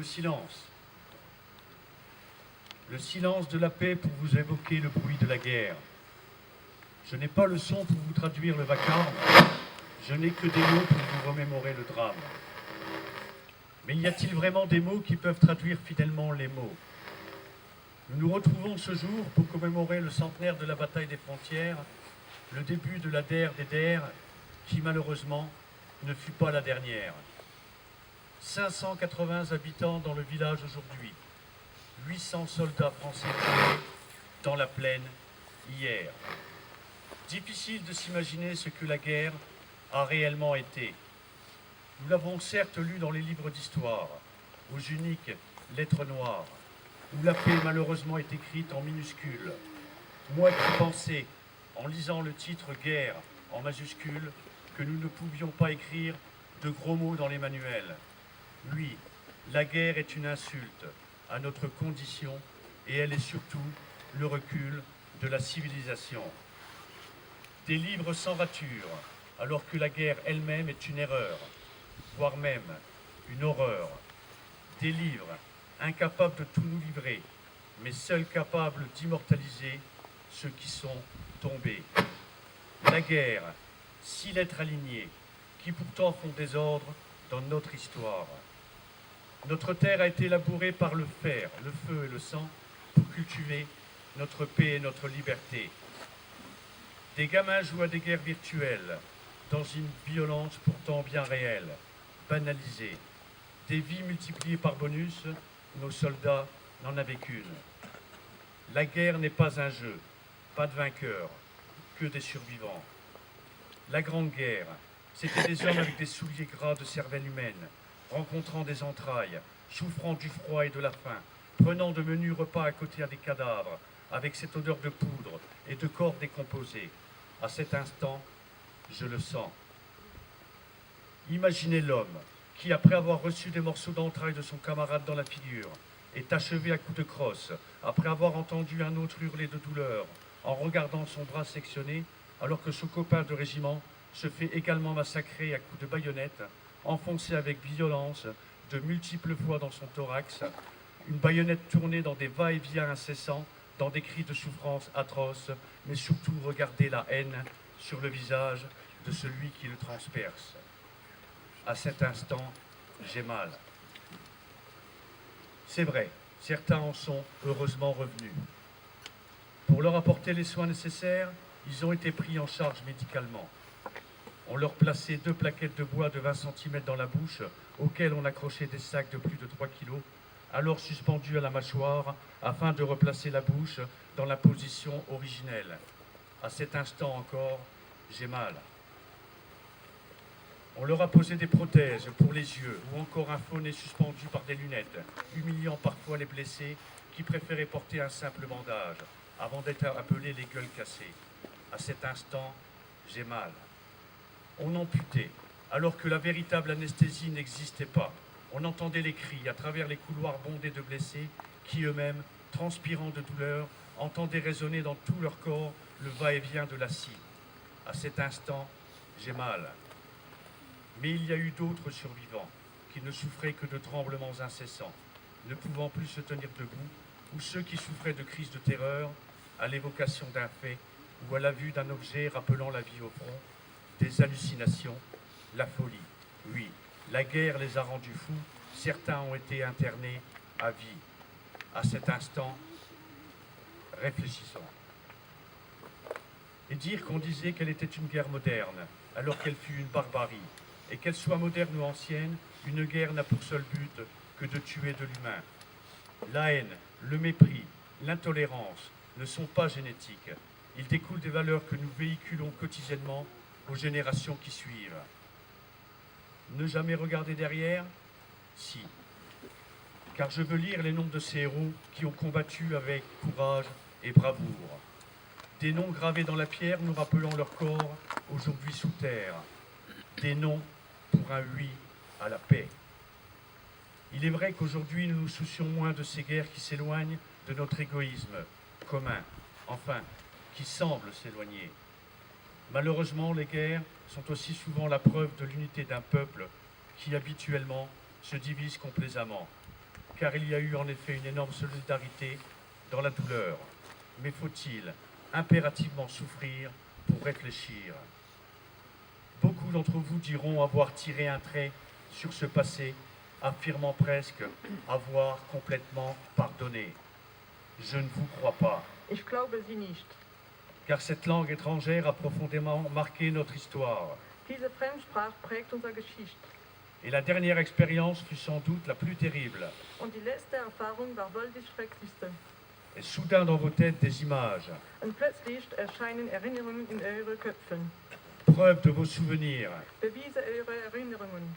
silence. Le silence de la paix pour vous évoquer le bruit de la guerre. Je n'ai pas le son pour vous traduire le vacarme, je n'ai que des mots pour vous remémorer le drame. Mais y a-t-il vraiment des mots qui peuvent traduire fidèlement les mots? Nous nous retrouvons ce jour pour commémorer le centenaire de la bataille des frontières, le début de la DER des DER, qui malheureusement ne fut pas la dernière. 580 habitants dans le village aujourd'hui, 800 soldats français tués dans la plaine hier. Difficile de s'imaginer ce que la guerre a réellement été. Nous l'avons certes lu dans les livres d'histoire, aux uniques lettres noires, où la paix malheureusement est écrite en minuscules. Moi qui pensais, en lisant le titre « Guerre » en majuscule, que nous ne pouvions pas écrire de gros mots dans les manuels. Oui, la guerre est une insulte à notre condition et elle est surtout le recul de la civilisation. Des livres sans rature, alors que la guerre elle-même est une erreur, voire même une horreur. Des livres incapables de tout nous livrer, mais seuls capables d'immortaliser ceux qui sont tombés. La guerre, 6 lettres alignées, qui pourtant font désordre dans notre histoire. Notre terre a été labourée par le fer, le feu et le sang pour cultiver notre paix et notre liberté. Des gamins jouent à des guerres virtuelles, dans une violence pourtant bien réelle, banalisée. Des vies multipliées par bonus, nos soldats n'en avaient qu'une. La guerre n'est pas un jeu, pas de vainqueurs, que des survivants. La Grande Guerre, c'était des hommes avec des souliers gras de cervelle humaine, rencontrant des entrailles, souffrant du froid et de la faim, prenant de menus repas à côté des cadavres, avec cette odeur de poudre et de corps décomposés. À cet instant, je le sens. Imaginez l'homme qui, après avoir reçu des morceaux d'entrailles de son camarade dans la figure, est achevé à coups de crosse, après avoir entendu un autre hurler de douleur, en regardant son bras sectionné, alors que son copain de régiment se fait également massacrer à coups de baïonnette, enfoncé avec violence de multiples fois dans son thorax, une baïonnette tournée dans des va-et-vient incessants, dans des cris de souffrance atroces, mais surtout regardez la haine sur le visage de celui qui le transperce. À cet instant, j'ai mal. C'est vrai, certains en sont heureusement revenus. Pour leur apporter les soins nécessaires, ils ont été pris en charge médicalement. On leur plaçait 2 plaquettes de bois de 20 cm dans la bouche, auxquelles on accrochait des sacs de plus de 3 kg, alors suspendus à la mâchoire, afin de replacer la bouche dans la position originelle. À cet instant encore, j'ai mal. On leur a posé des prothèses pour les yeux, ou encore un faux nez suspendu par des lunettes, humiliant parfois les blessés qui préféraient porter un simple bandage, avant d'être appelés les gueules cassées. À cet instant, j'ai mal. On amputait, alors que la véritable anesthésie n'existait pas. On entendait les cris à travers les couloirs bondés de blessés qui eux-mêmes, transpirant de douleur, entendaient résonner dans tout leur corps le va-et-vient de la scie. À cet instant, j'ai mal. Mais il y a eu d'autres survivants qui ne souffraient que de tremblements incessants, ne pouvant plus se tenir debout, ou ceux qui souffraient de crises de terreur à l'évocation d'un fait ou à la vue d'un objet rappelant la vie au front, des hallucinations, la folie. Oui, la guerre les a rendus fous, certains ont été internés à vie. À cet instant, réfléchissons. Et dire qu'on disait qu'elle était une guerre moderne, alors qu'elle fut une barbarie, et qu'elle soit moderne ou ancienne, une guerre n'a pour seul but que de tuer de l'humain. La haine, le mépris, l'intolérance ne sont pas génétiques. Ils découlent des valeurs que nous véhiculons quotidiennement aux générations qui suivent. Ne jamais regarder derrière? Si. Car je veux lire les noms de ces héros qui ont combattu avec courage et bravoure. Des noms gravés dans la pierre nous rappelant leur corps aujourd'hui sous terre. Des noms pour un oui à la paix. Il est vrai qu'aujourd'hui nous nous soucions moins de ces guerres qui s'éloignent de notre égoïsme commun, enfin, qui semble s'éloigner. Malheureusement, les guerres sont aussi souvent la preuve de l'unité d'un peuple qui habituellement se divise complaisamment. car il y a eu en effet une énorme solidarité dans la douleur. Mais faut-il impérativement souffrir pour réfléchir? Beaucoup d'entre vous diront avoir tiré un trait sur ce passé, affirmant presque avoir complètement pardonné. Je ne vous crois pas, Ich glaube sie nicht. car cette langue étrangère a profondément marqué notre histoire. Diese Fremdsprache prägt unsere Geschichte. Et la dernière expérience fut sans doute la plus terrible. Und die letzte Erfahrung war wohl die schrecklichste. Et soudain dans vos têtes des images, Und plötzlich erscheinen Erinnerungen in eure Köpfen. preuve de vos souvenirs, Bewiese eure Erinnerungen.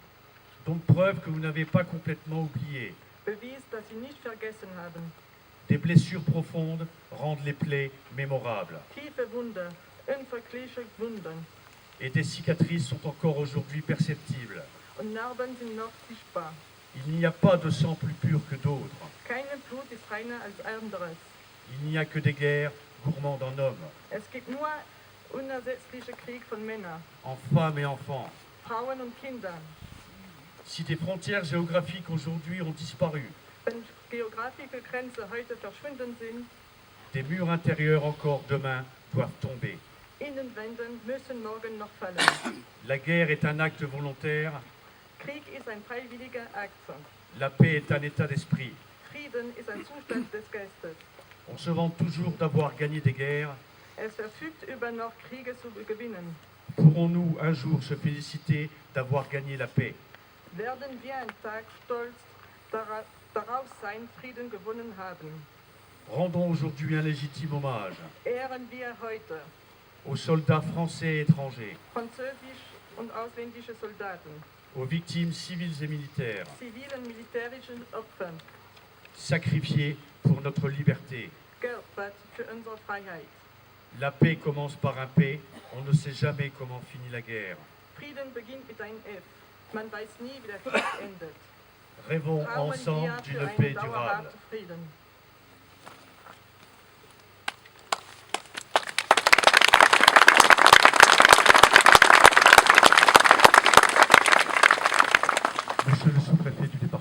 donc preuve que vous n'avez pas complètement oublié. Bewies, dass sie nicht vergessen haben. Des blessures profondes rendent les plaies mémorables. Tiefe Wunder, unvergleichliche Wunden. Et des cicatrices sont encore aujourd'hui perceptibles. Und Narben sind noch sichtbar. Il n'y a pas de sang plus pur que d'autres. Keine Blut ist reiner als anderes. Il n'y a que des guerres gourmandes en hommes, Es gibt nur unersetzliche Krieg von Männern, en femmes et enfants. Frauen und Kindern. Si des frontières géographiques aujourd'hui ont disparu, Wenn geografische Grenzen heute verschwunden sind, des murs intérieurs encore demain doivent tomber. Innenwänden müssen morgen noch fallen. La guerre est un acte volontaire, Krieg ist ein freiwilliger Akt. la paix est un état d'esprit. Frieden ist ein Zustand des Geistes. On se vante toujours d'avoir gagné des guerres. Es verfügt über noch Kriege zu gewinnen. Pourrons-nous un jour se féliciter d'avoir gagné la paix? Werden wir einen Tag stolz darauf sein, Frieden gewonnen haben? Rendons aujourd'hui un légitime hommage Ehren wir heute aux soldats français et étrangers, französisch und ausländische Soldaten, aux victimes civiles et militaires, zivilen militärischen Opfern, sacrifiés pour notre liberté. geopfert für unsere Freiheit. La paix commence par un P, on ne sait jamais comment finit la guerre. Frieden beginnt mit einem F. Man weiß nie, wie der Krieg endet. Rêvons Trauen ensemble wir für d'une einen paix durable. dauerhaften Frieden. Monsieur le sous-préfet du département.